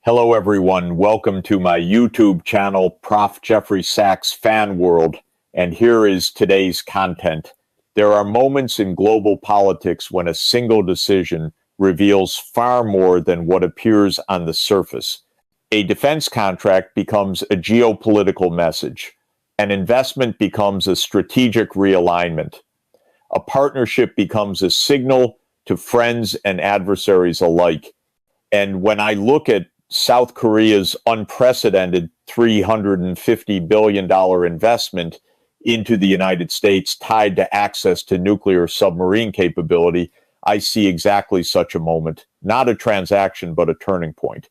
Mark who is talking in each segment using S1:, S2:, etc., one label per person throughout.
S1: Hello, everyone. Welcome to my YouTube channel, Prof. Jeffrey Sachs Fan World, and here is today's content. There are moments in global politics when a single decision reveals far more than what appears on the surface. A defense contract becomes a geopolitical message. An investment becomes a strategic realignment. A partnership becomes a signal to friends and adversaries alike. And when I look at South Korea's unprecedented $350 billion investment into the United States tied to access to nuclear submarine capability, I see exactly such a moment. Not a transaction, but a turning point.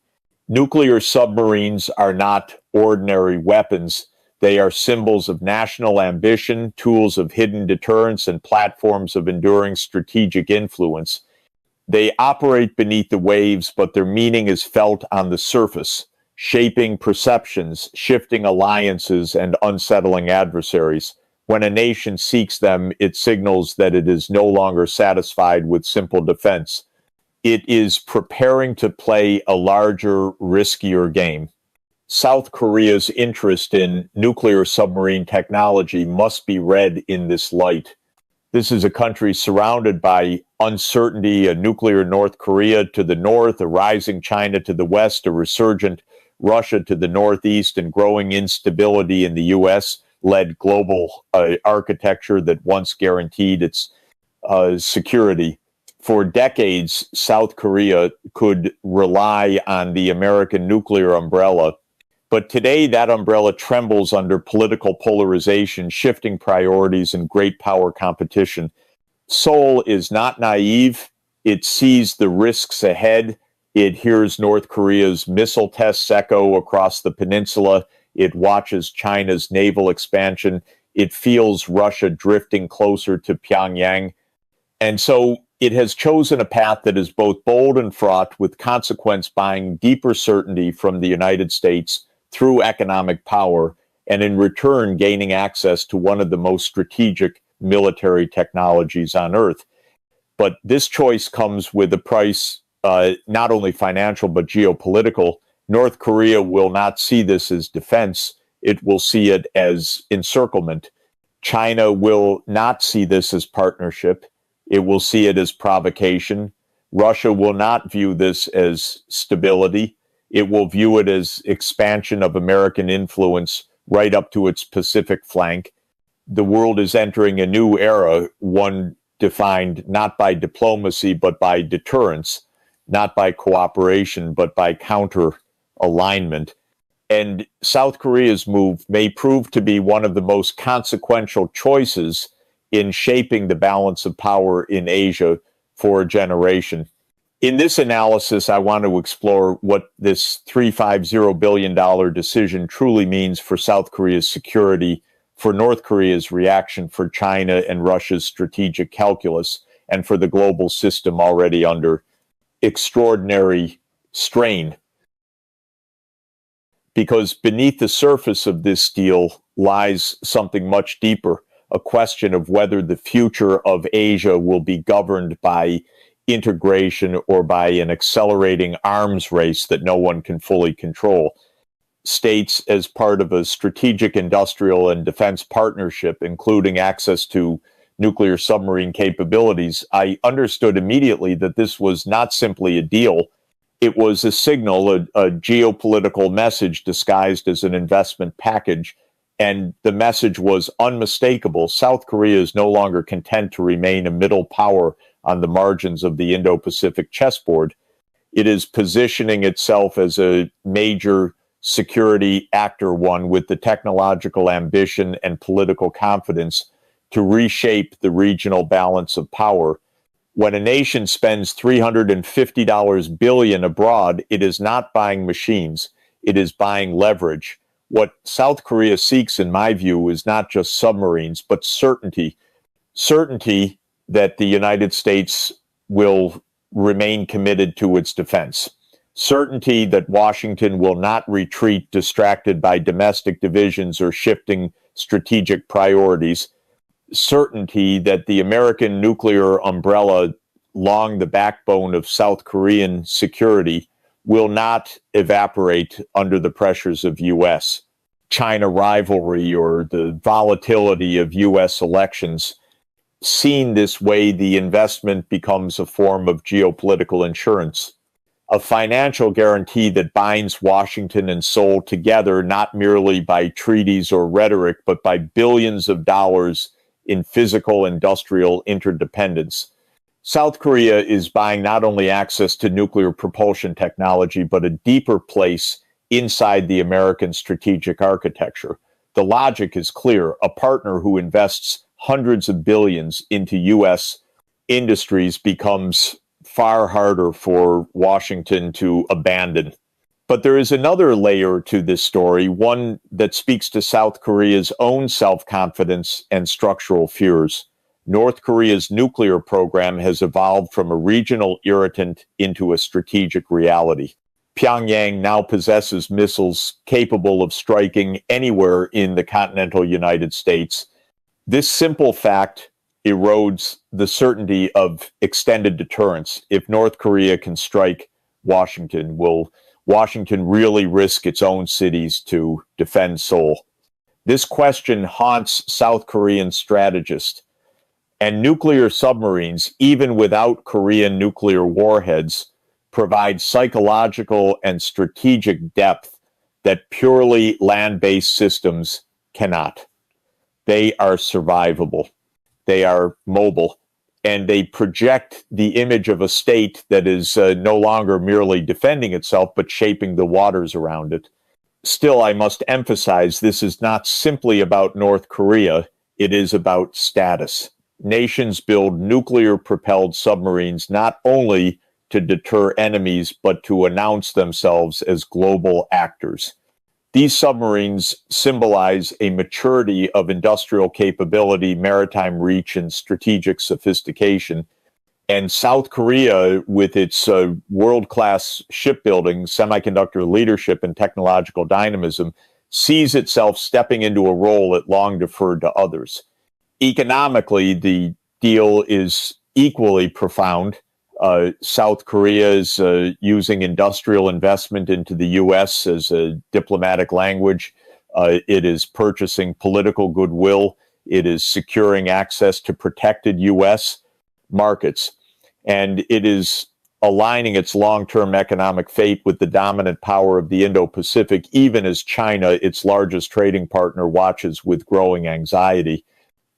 S1: Nuclear submarines are not ordinary weapons. They are symbols of national ambition, tools of hidden deterrence, and platforms of enduring strategic influence. They operate beneath the waves, but their meaning is felt on the surface, shaping perceptions, shifting alliances, and unsettling adversaries. When a nation seeks them, it signals that it is no longer satisfied with simple defense. It is preparing to play a larger, riskier game. South Korea's interest in nuclear submarine technology must be read in this light. This is a country surrounded by uncertainty, a nuclear North Korea to the north, a rising China to the west, a resurgent Russia to the northeast, and growing instability in the U.S.-led global architecture that once guaranteed its security. For decades, South Korea could rely on the American nuclear umbrella. But today, that umbrella trembles under political polarization, shifting priorities, and great power competition. Seoul is not naive. It sees the risks ahead. It hears North Korea's missile tests echo across the peninsula. It watches China's naval expansion. It feels Russia drifting closer to Pyongyang. And so it has chosen a path that is both bold and fraught, with consequence buying deeper certainty from the United States through economic power, and in return gaining access to one of the most strategic military technologies on Earth. But this choice comes with a price, not only financial, but geopolitical. North Korea will not see this as defense. It will see it as encirclement. China will not see this as partnership. It will see it as provocation. Russia will not view this as stability. It will view it as expansion of American influence right up to its Pacific flank. The world is entering a new era, one defined not by diplomacy, but by deterrence, not by cooperation, but by counter-alignment. And South Korea's move may prove to be one of the most consequential choices in shaping the balance of power in Asia for a generation. In this analysis, I want to explore what this $350 billion decision truly means for South Korea's security, for North Korea's reaction, for China and Russia's strategic calculus, and for the global system already under extraordinary strain. Because beneath the surface of this deal lies something much deeper, a question of whether the future of Asia will be governed by integration or by an accelerating arms race that no one can fully control. States, as part of a strategic industrial and defense partnership, including access to nuclear submarine capabilities, I understood immediately that this was not simply a deal. It was a signal, a geopolitical message disguised as an investment package. And the message was unmistakable. South Korea is no longer content to remain a middle power on the margins of the Indo-Pacific chessboard. It is positioning itself as a major security actor, one with the technological ambition and political confidence to reshape the regional balance of power. When a nation spends $350 billion abroad, it is not buying machines, it is buying leverage. What South Korea seeks, in my view, is not just submarines, but certainty. Certainty that the United States will remain committed to its defense. Certainty that Washington will not retreat distracted by domestic divisions or shifting strategic priorities. Certainty that the American nuclear umbrella, long the backbone of South Korean security, will not evaporate under the pressures of U.S. China rivalry or the volatility of U.S. elections. Seen this way, the investment becomes a form of geopolitical insurance, a financial guarantee that binds Washington and Seoul together not merely by treaties or rhetoric, but by billions of dollars in physical industrial interdependence. South Korea is buying not only access to nuclear propulsion technology, but a deeper place inside the American strategic architecture. The logic is clear. A partner who invests hundreds of billions into U.S. industries becomes far harder for Washington to abandon. But there is another layer to this story, one that speaks to South Korea's own self-confidence and structural fears. North Korea's nuclear program has evolved from a regional irritant into a strategic reality. Pyongyang now possesses missiles capable of striking anywhere in the continental United States. This simple fact erodes the certainty of extended deterrence. If North Korea can strike Washington, will Washington really risk its own cities to defend Seoul? This question haunts South Korean strategists. And nuclear submarines, even without Korean nuclear warheads, provide psychological and strategic depth that purely land-based systems cannot. They are survivable. They are mobile. And they project the image of a state that is no longer merely defending itself, but shaping the waters around it. Still, I must emphasize this is not simply about North Korea. It is about status. Nations build nuclear-propelled submarines not only to deter enemies, but to announce themselves as global actors. These submarines symbolize a maturity of industrial capability, maritime reach, and strategic sophistication. And South Korea, with its world-class shipbuilding, semiconductor leadership, and technological dynamism, sees itself stepping into a role it long deferred to others. Economically, the deal is equally profound. South Korea is using industrial investment into the U.S. as a diplomatic language. It is purchasing political goodwill. It is securing access to protected U.S. markets. And it is aligning its long-term economic fate with the dominant power of the Indo-Pacific, even as China, its largest trading partner, watches with growing anxiety.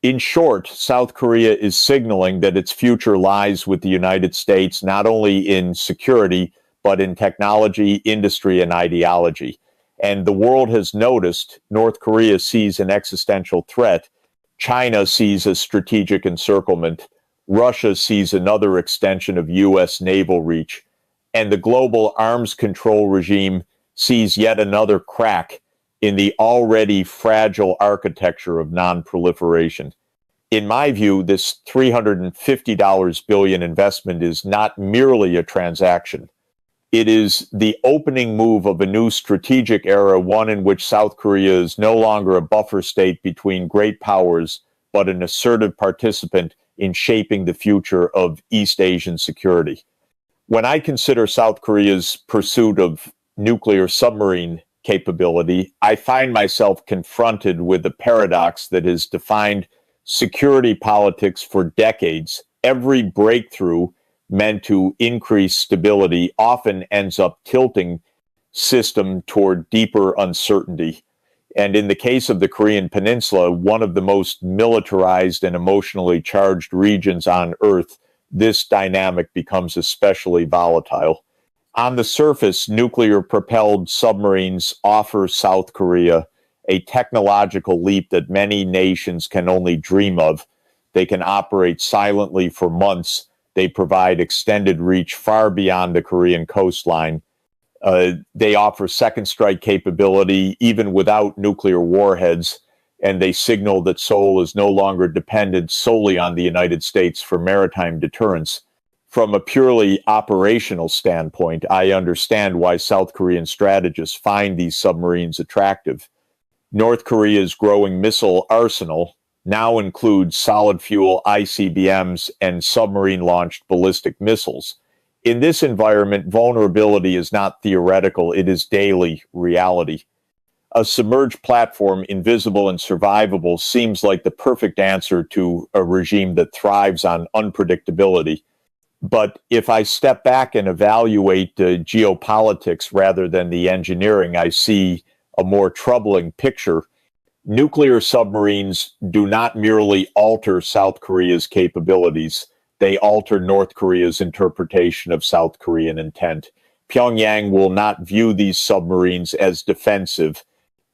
S1: In short, South Korea is signaling that its future lies with the United States, not only in security, but in technology, industry, and ideology. And the world has noticed North Korea sees an existential threat. China sees a strategic encirclement. Russia sees another extension of U.S. naval reach. And the global arms control regime sees yet another crack in the already fragile architecture of non-proliferation. In my view, this $350 billion investment is not merely a transaction. It is the opening move of a new strategic era, one in which South Korea is no longer a buffer state between great powers, but an assertive participant in shaping the future of East Asian security. When I consider South Korea's pursuit of nuclear submarine capability, I find myself confronted with a paradox that has defined security politics for decades. Every breakthrough meant to increase stability often ends up tilting system toward deeper uncertainty. And in the case of the Korean Peninsula, one of the most militarized and emotionally charged regions on Earth, this dynamic becomes especially volatile. On the surface, nuclear-propelled submarines offer South Korea a technological leap that many nations can only dream of. They can operate silently for months. They provide extended reach far beyond the Korean coastline. They offer second strike capability even without nuclear warheads, and they signal that Seoul is no longer dependent solely on the United States for maritime deterrence. From a purely operational standpoint, I understand why South Korean strategists find these submarines attractive. North Korea's growing missile arsenal now includes solid fuel ICBMs and submarine-launched ballistic missiles. In this environment, vulnerability is not theoretical, it is daily reality. A submerged platform, invisible and survivable, seems like the perfect answer to a regime that thrives on unpredictability. But if I step back and evaluate the geopolitics rather than the engineering, I see a more troubling picture. Nuclear submarines do not merely alter South Korea's capabilities, they alter North Korea's interpretation of South Korean intent. Pyongyang will not view these submarines as defensive.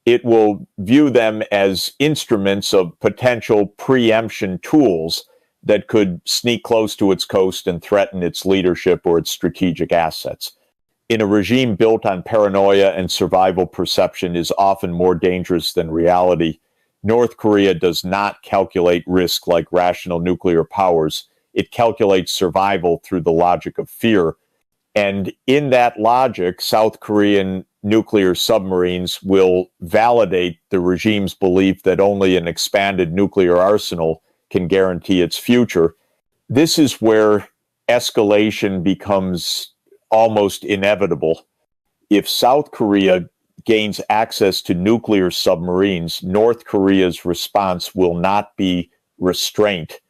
S1: It will view them as instruments of potential preemption tools that could sneak close to its coast and threaten its leadership or its strategic assets. In a regime built on paranoia and survival, perception is often more dangerous than reality. North Korea does not calculate risk like rational nuclear powers. It calculates survival through the logic of fear. And in that logic, South Korean nuclear submarines will validate the regime's belief that only an expanded nuclear arsenal can guarantee its future. This is where escalation becomes almost inevitable. If South Korea gains access to nuclear submarines, North Korea's response will not be restraint.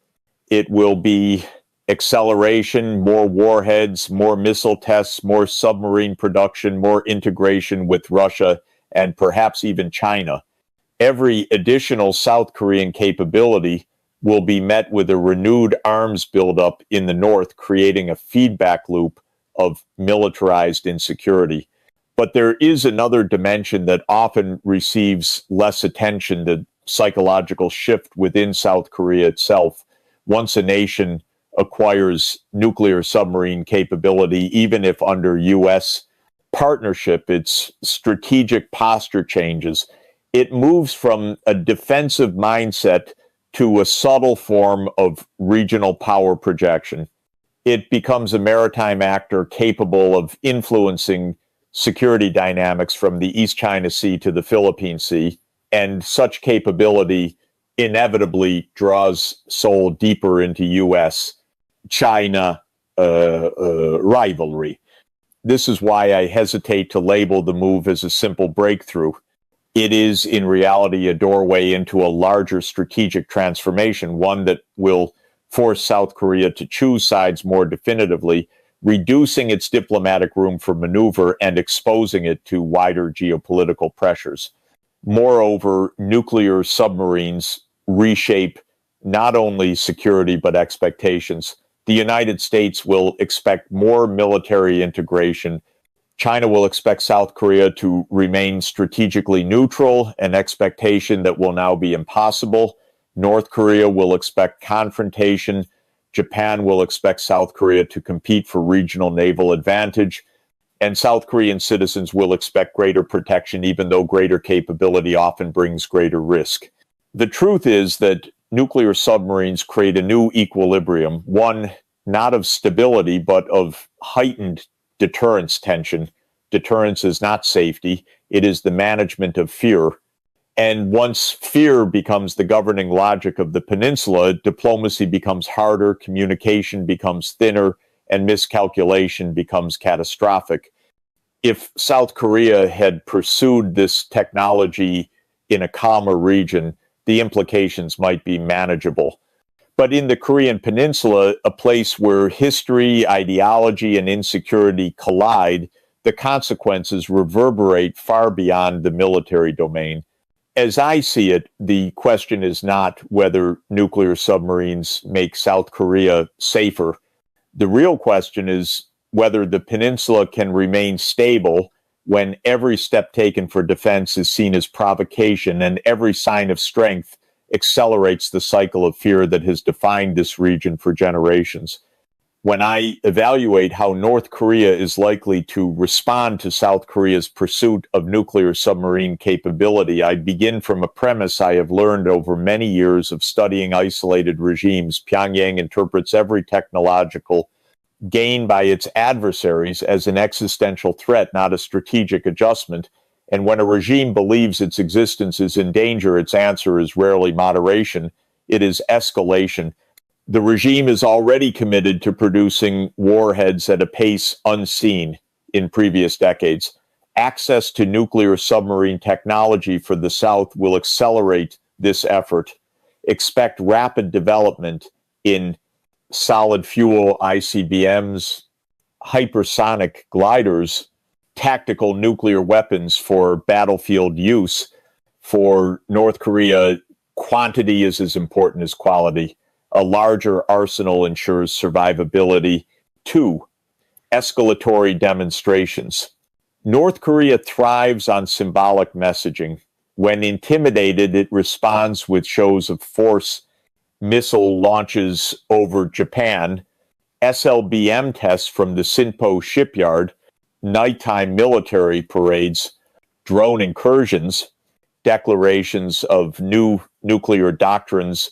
S1: It will be acceleration, more warheads, more missile tests, more submarine production, more integration with Russia, and perhaps even China. Every additional South Korean capability will be met with a renewed arms buildup in the North, creating a feedback loop of militarized insecurity. But there is another dimension that often receives less attention, the psychological shift within South Korea itself. Once a nation acquires nuclear submarine capability, even if under U.S. partnership, its strategic posture changes. It moves from a defensive mindset to a subtle form of regional power projection. It becomes a maritime actor capable of influencing security dynamics from the East China Sea to the Philippine Sea, and such capability inevitably draws Seoul deeper into U.S.-China rivalry. This is why I hesitate to label the move as a simple breakthrough. It is, in reality, a doorway into a larger strategic transformation, one that will force South Korea to choose sides more definitively, reducing its diplomatic room for maneuver and exposing it to wider geopolitical pressures. Moreover, nuclear submarines reshape not only security but expectations. The United States will expect more military integration. China will expect South Korea to remain strategically neutral, an expectation that will now be impossible. North Korea will expect confrontation. Japan will expect South Korea to compete for regional naval advantage. And South Korean citizens will expect greater protection, even though greater capability often brings greater risk. The truth is that nuclear submarines create a new equilibrium, one not of stability, but of heightened deterrence tension. Deterrence is not safety. It is the management of fear. And once fear becomes the governing logic of the peninsula, diplomacy becomes harder, communication becomes thinner, and miscalculation becomes catastrophic. If South Korea had pursued this technology in a calmer region, the implications might be manageable. But in the Korean Peninsula, a place where history, ideology, and insecurity collide, the consequences reverberate far beyond the military domain. As I see it, the question is not whether nuclear submarines make South Korea safer. The real question is whether the peninsula can remain stable when every step taken for defense is seen as provocation and every sign of strength accelerates the cycle of fear that has defined this region for generations. When I evaluate how North Korea is likely to respond to South Korea's pursuit of nuclear submarine capability, I begin from a premise I have learned over many years of studying isolated regimes. Pyongyang interprets every technological gain by its adversaries as an existential threat, not a strategic adjustment. And when a regime believes its existence is in danger, its answer is rarely moderation, it is escalation. The regime is already committed to producing warheads at a pace unseen in previous decades. Access to nuclear submarine technology for the South will accelerate this effort. Expect rapid development in solid fuel ICBMs, hypersonic gliders, tactical nuclear weapons for battlefield use. For North Korea, quantity is as important as quality. A larger arsenal ensures survivability. 2, escalatory demonstrations. North Korea thrives on symbolic messaging. When intimidated, it responds with shows of force, missile launches over Japan, SLBM tests from the Sinpo shipyard, nighttime military parades, drone incursions, declarations of new nuclear doctrines.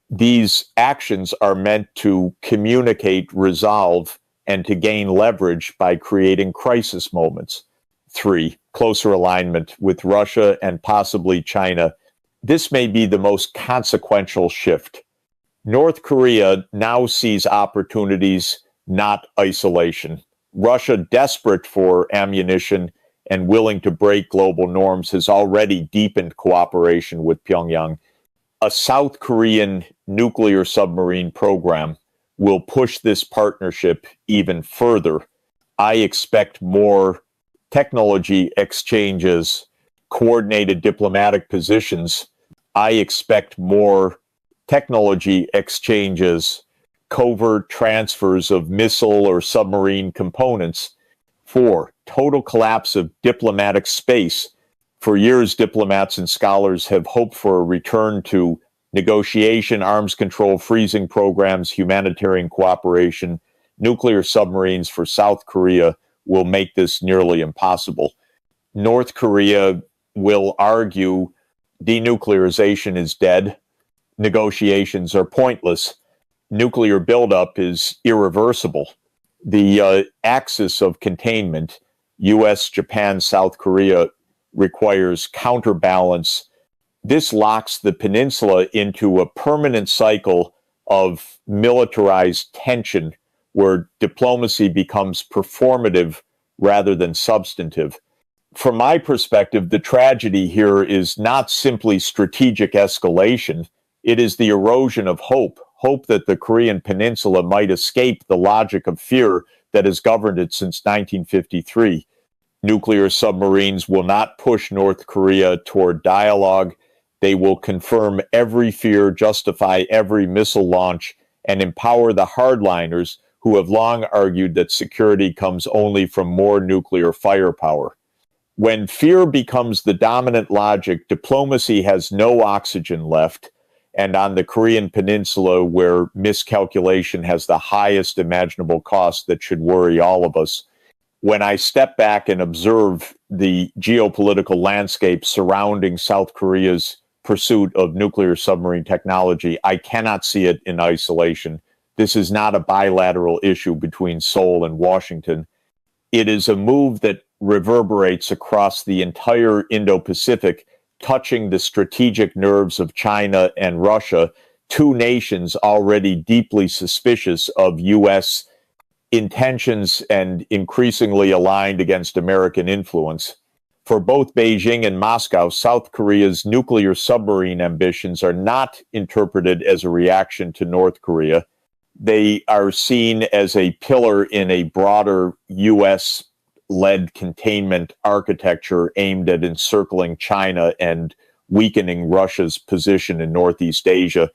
S1: These actions are meant to communicate resolve and to gain leverage by creating crisis moments. 3, closer alignment with Russia and possibly China. This may be the most consequential shift. North Korea now sees opportunities, not isolation. Russia, desperate for ammunition and willing to break global norms, has already deepened cooperation with Pyongyang. A South Korean nuclear submarine program will push this partnership even further. I expect more technology exchanges, coordinated diplomatic positions. I expect more technology exchanges, covert transfers of missile or submarine components. 4, total collapse of diplomatic space. For years, diplomats and scholars have hoped for a return to negotiation, arms control, freezing programs, humanitarian cooperation. Nuclear submarines for South Korea will make this nearly impossible. North Korea will argue denuclearization is dead. Negotiations are pointless. Nuclear buildup is irreversible. The axis of containment, US, Japan, South Korea, requires counterbalance. This locks the peninsula into a permanent cycle of militarized tension where diplomacy becomes performative rather than substantive. From my perspective, the tragedy here is not simply strategic escalation. It is the erosion of hope that the Korean Peninsula might escape the logic of fear that has governed it since 1953. Nuclear submarines will not push North Korea toward dialogue. They will confirm every fear, justify every missile launch, and empower the hardliners who have long argued that security comes only from more nuclear firepower. When fear becomes the dominant logic, diplomacy has no oxygen left. And on the Korean Peninsula, where miscalculation has the highest imaginable cost that should worry all of us, when I step back and observe the geopolitical landscape surrounding South Korea's pursuit of nuclear submarine technology, I cannot see it in isolation. This is not a bilateral issue between Seoul and Washington. It is a move that reverberates across the entire Indo-Pacific, touching the strategic nerves of China and Russia, 2 nations already deeply suspicious of U.S. intentions and increasingly aligned against American influence. For both Beijing and Moscow, South Korea's nuclear submarine ambitions are not interpreted as a reaction to North Korea. They are seen as a pillar in a broader U.S.-led containment architecture aimed at encircling China and weakening Russia's position in Northeast Asia.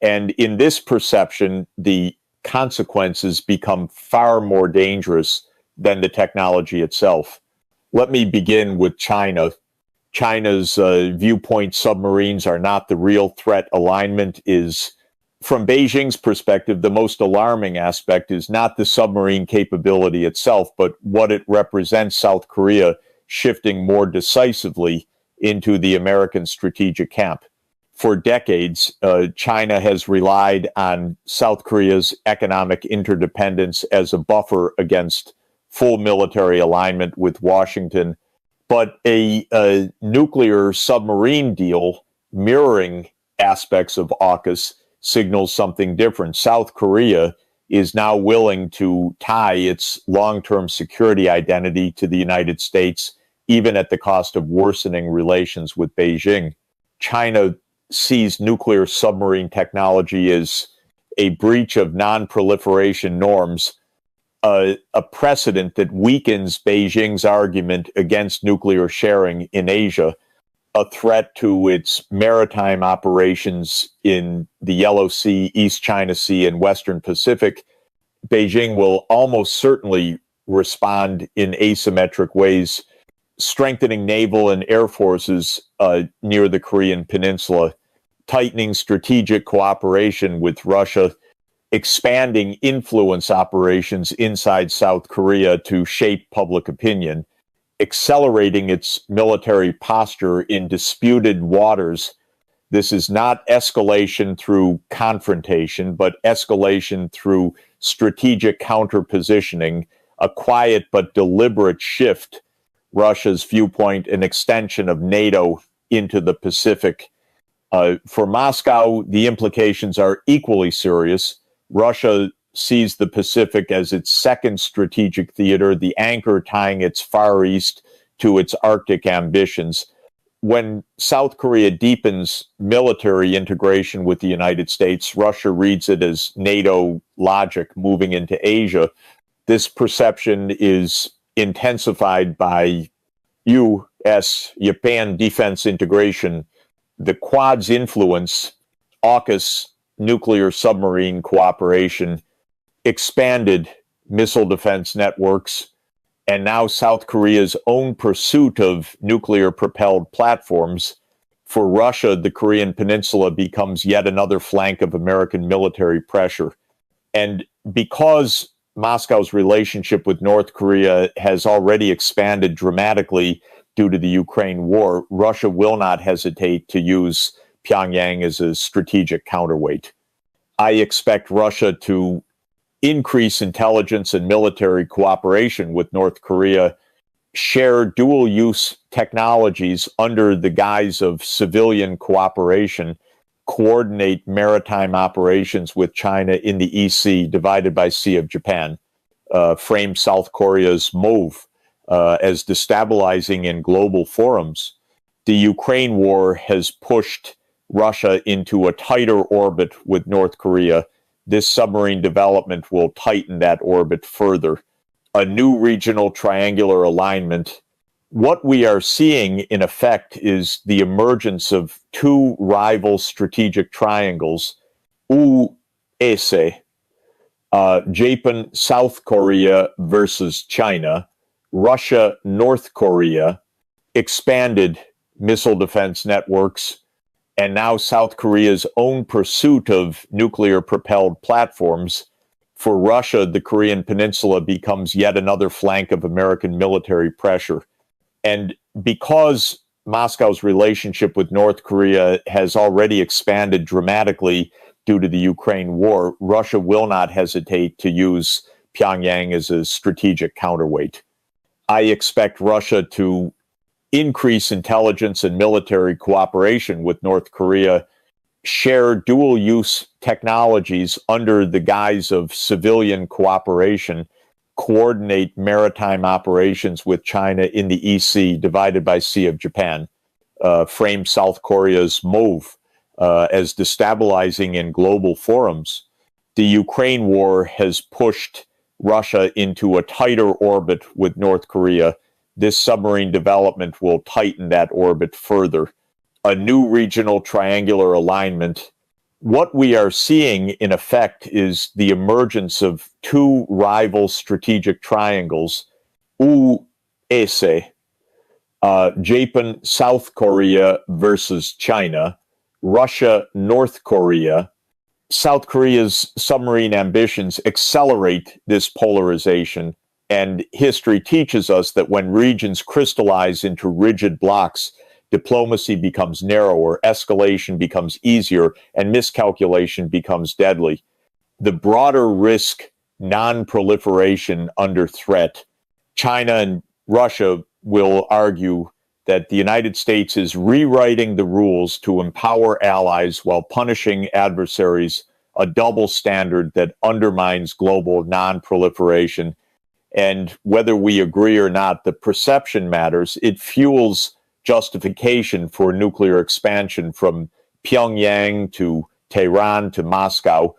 S1: And in this perception, the consequences become far more dangerous than the technology itself. Let me begin with China. China's viewpoint submarines are not the real threat. Alignment is, from Beijing's perspective, the most alarming aspect is not the submarine capability itself, but what it represents South Korea shifting more decisively into the American strategic camp. For decades, China has relied on South Korea's economic interdependence as a buffer against full military alignment with Washington. But a nuclear submarine deal mirroring aspects of AUKUS signals something different. South Korea is now willing to tie its long-term security identity to the United States, even at the cost of worsening relations with Beijing. China sees nuclear submarine technology as a breach of non-proliferation norms, a precedent that weakens Beijing's argument against nuclear sharing in Asia, a threat to its maritime operations in the Yellow Sea, East China Sea, and Western Pacific. Beijing will almost certainly respond in asymmetric ways, strengthening naval and air forces near the Korean Peninsula, tightening strategic cooperation with Russia, expanding influence operations inside South Korea to shape public opinion, accelerating its military posture in disputed waters. This is not escalation through confrontation, but escalation through strategic counterpositioning, a quiet but deliberate shift, Russia's viewpoint, an extension of NATO into the Pacific. For Moscow, the implications are equally serious. Russia sees the Pacific as its second strategic theater, the anchor tying its Far East to its Arctic ambitions. When South Korea deepens military integration with the United States, Russia reads it as NATO logic moving into Asia. This perception is intensified by U.S.-Japan defense integration, the Quad's influence, AUKUS nuclear submarine cooperation, expanded missile defense networks, and now South Korea's own pursuit of nuclear-propelled platforms. For Russia, the Korean Peninsula becomes yet another flank of American military pressure. And because Moscow's relationship with North Korea has already expanded dramatically due to the Ukraine war, Russia will not hesitate to use Pyongyang as a strategic counterweight. I expect Russia to increase intelligence and military cooperation with North Korea, share dual-use technologies under the guise of civilian cooperation, coordinate maritime operations with China in the EC, divided by Sea of Japan, frame South Korea's move as destabilizing in global forums. The Ukraine war has pushed Russia into a tighter orbit with North Korea. This submarine development will tighten that orbit further. A new regional triangular alignment. What we are seeing, in effect, is the emergence of two rival strategic triangles, USA, Japan, South Korea versus China, Russia, North Korea, expanded missile defense networks, and now South Korea's own pursuit of nuclear-propelled platforms. For Russia, the Korean Peninsula becomes yet another flank of American military pressure. And because Moscow's relationship with North Korea has already expanded dramatically due to the Ukraine war, Russia will not hesitate to use Pyongyang as a strategic counterweight. I expect Russia to increase intelligence and military cooperation with North Korea, share dual-use technologies under the guise of civilian cooperation, coordinate maritime operations with China in the EC, divided by Sea of Japan, frame South Korea's move as destabilizing in global forums. The Ukraine war has pushed Russia into a tighter orbit with North Korea. This submarine development will tighten that orbit further. A new regional triangular alignment. What we are seeing, in effect, is the emergence of two rival strategic triangles, USA, Japan, South Korea versus China, Russia, North Korea. South Korea's submarine ambitions accelerate this polarization, and history teaches us that when regions crystallize into rigid blocks, diplomacy becomes narrower, escalation becomes easier, and miscalculation becomes deadly. The broader risk non-proliferation under threat. China and Russia will argue that the United States is rewriting the rules to empower allies while punishing adversaries, a double standard that undermines global non-proliferation. And whether we agree or not, the perception matters. It fuels justification for nuclear expansion from Pyongyang to Tehran to Moscow.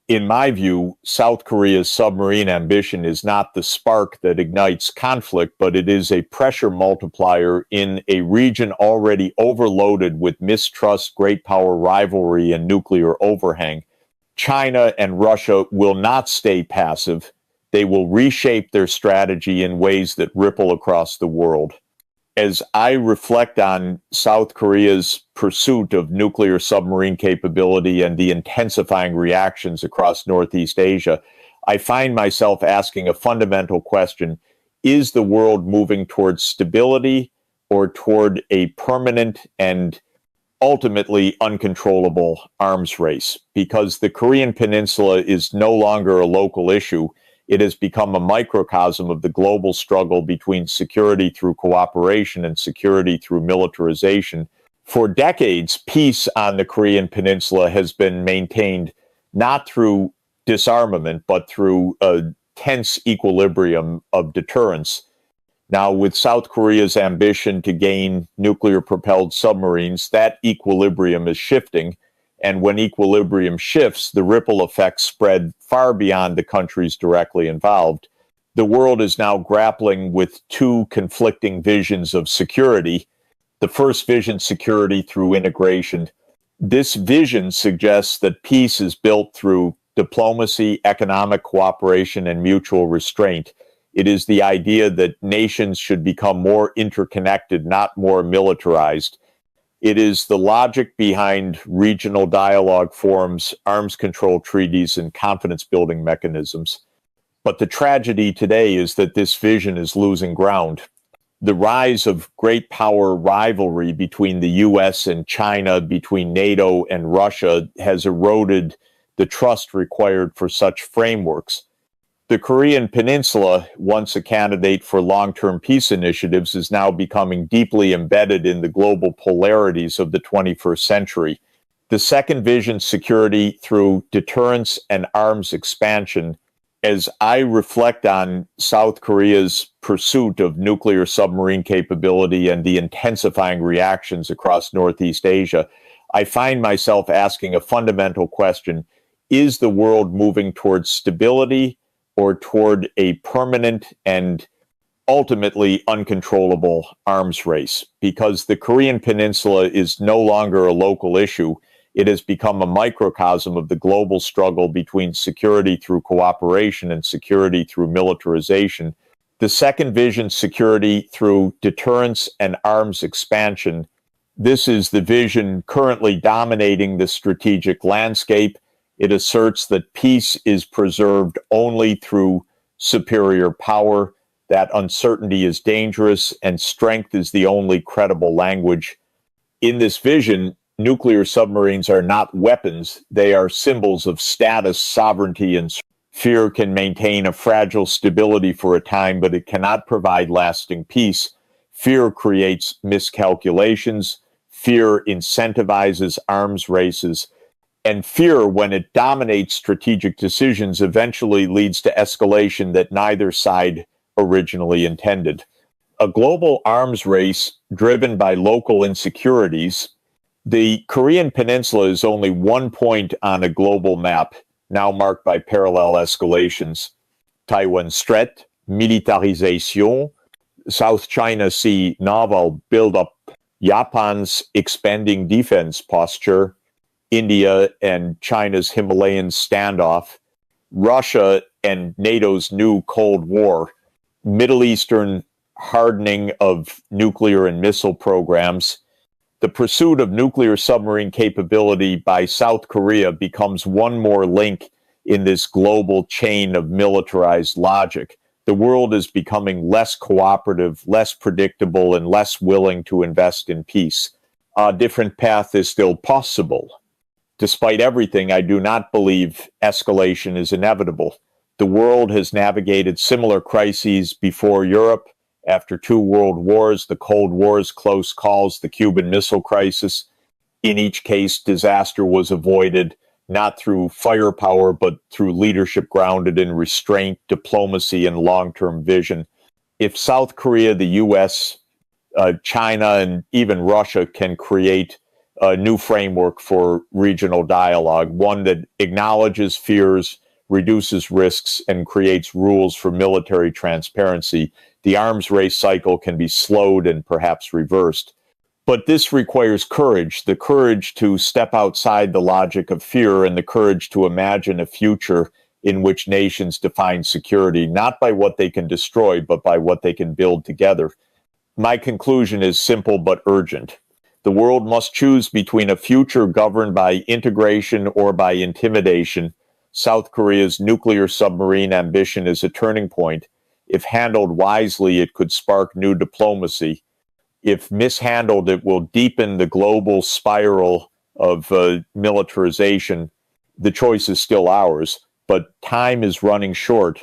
S1: In my view, South Korea's submarine ambition is not the spark that ignites conflict, but it is a pressure multiplier in a region already overloaded with mistrust, great power rivalry, and nuclear overhang. China and Russia will not stay passive. They will reshape their strategy in ways that ripple across the world. As I reflect on South Korea's pursuit of nuclear submarine capability and the intensifying reactions across Northeast Asia, I find myself asking a fundamental question: is the world moving towards stability or toward a permanent and ultimately uncontrollable arms race? Because the Korean Peninsula is no longer a local issue. It has become a microcosm of the global struggle between security through cooperation and security through militarization. For decades, peace on the Korean Peninsula has been maintained not through disarmament, but through a tense equilibrium of deterrence. Now, with South Korea's ambition to gain nuclear-propelled submarines, that equilibrium is shifting. And when equilibrium shifts, the ripple effects spread far beyond the countries directly involved. The world is now grappling with two conflicting visions of security. The first vision, security through integration. This vision suggests that peace is built through diplomacy, economic cooperation, and mutual restraint. It is the idea that nations should become more interconnected, not more militarized. It is the logic behind regional dialogue forums, arms control treaties, and confidence-building mechanisms. But the tragedy today is that this vision is losing ground. The rise of great power rivalry between the US and China, between NATO and Russia, has eroded the trust required for such frameworks. The Korean Peninsula, once a candidate for long-term peace initiatives, is now becoming deeply embedded in the global polarities of the 21st century. The second vision, security through deterrence and arms expansion. As I reflect on South Korea's pursuit of nuclear submarine capability and the intensifying reactions across Northeast Asia, I find myself asking a fundamental question: is the world moving towards stability or toward a permanent and ultimately uncontrollable arms race? Because the Korean Peninsula is no longer a local issue. It has become a microcosm of the global struggle between security through cooperation and security through militarization. The second vision, security through deterrence and arms expansion. This is the vision currently dominating the strategic landscape. It asserts that peace is preserved only through superior power, that uncertainty is dangerous, and strength is the only credible language. In this vision, nuclear submarines are not weapons. They are symbols of status, sovereignty, and fear can maintain a fragile stability for a time, but it cannot provide lasting peace. Fear creates miscalculations. Fear incentivizes arms races. And fear, when it dominates strategic decisions, eventually leads to escalation that neither side originally intended. A global arms race driven by local insecurities. The Korean Peninsula is only one point on a global map, now marked by parallel escalations. Taiwan Strait, militarization, South China Sea naval buildup, Japan's expanding defense posture, India and China's Himalayan standoff, Russia and NATO's new Cold War, Middle Eastern hardening of nuclear and missile programs. The pursuit of nuclear submarine capability by South Korea becomes one more link in this global chain of militarized logic. The world is becoming less cooperative, less predictable, and less willing to invest in peace. A different path is still possible. Despite everything, I do not believe escalation is inevitable. The world has navigated similar crises before Europe, after 2 world wars, the Cold War's close calls, the Cuban Missile Crisis. In each case, disaster was avoided, not through firepower, but through leadership grounded in restraint, diplomacy, and long-term vision. If South Korea, the U.S., China, and even Russia can create a new framework for regional dialogue, one that acknowledges fears, reduces risks, and creates rules for military transparency, the arms race cycle can be slowed and perhaps reversed. But this requires courage, the courage to step outside the logic of fear and the courage to imagine a future in which nations define security, not by what they can destroy, but by what they can build together. My conclusion is simple but urgent. The world must choose between a future governed by integration or by intimidation. South Korea's nuclear submarine ambition is a turning point. If handled wisely, it could spark new diplomacy. If mishandled, it will deepen the global spiral of militarization. The choice is still ours, but time is running short.